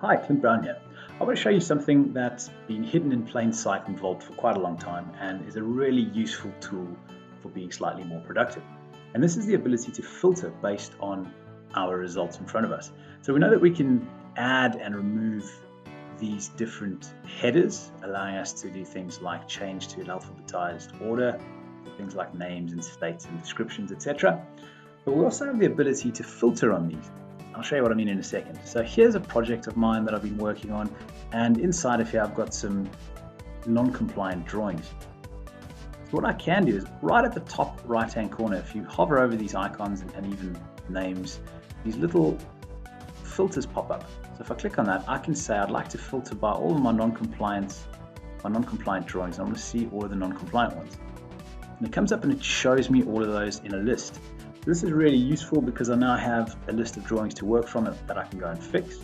Hi, Clint Brown here. I want to show you something that's been hidden in plain sight in Vault for quite a long time and is a really useful tool for being slightly more productive. And this is the ability to filter based on our results in front of us. So we know that we can add and remove these different headers, allowing us to do things like change to an alphabetized order, things like names and states and descriptions, etc. But we also have the ability to filter on these. I'll show you what I mean in a second. So here's a project of mine that I've been working on, and inside of here I've got some non-compliant drawings. So what I can do is right at the top right hand corner, if you hover over these icons and even names, these little filters pop up. So if I click on that, I can say I'd like to filter by all of my non-compliant drawings. I want to see all of the non-compliant ones. And it comes up and it shows me all of those in a list. This is really useful because I now have a list of drawings to work from that I can go and fix.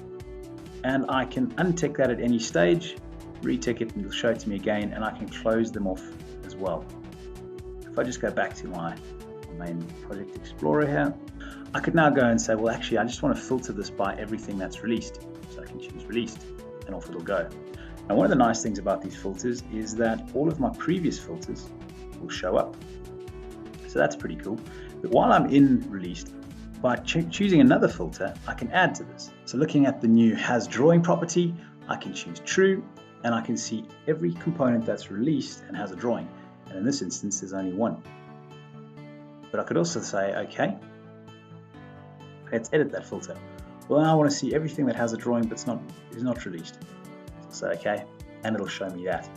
And I can untick that at any stage, retick it and it'll show it to me again, and I can close them off as well. If I just go back to my main Project Explorer here, I could now go and say, well, actually, I just want to filter this by everything that's released. So I can choose released and off it'll go. Now, one of the nice things about these filters is that all of my previous filters will show up. So that's pretty cool. But while I'm in released, by choosing another filter, I can add to this. So looking at the new has drawing property, I can choose true, and I can see every component that's released and has a drawing. And in this instance, there's only one. But I could also say, okay, let's edit that filter. Well, now I want to see everything that has a drawing but is not released. So say okay, and it'll show me that.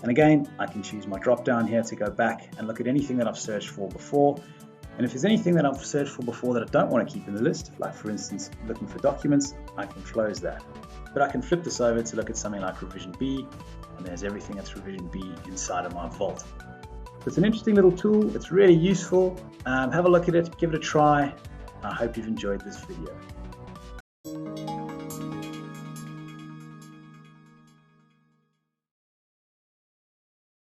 And again, I can choose my drop down here to go back and look at anything that I've searched for before. And if there's anything that I've searched for before that I don't want to keep in the list, like for instance, looking for documents, I can close that. But I can flip this over to look at something like revision B, and there's everything that's revision B inside of my vault. So it's an interesting little tool. It's really useful. Have a look at it, give it a try. I hope you've enjoyed this video.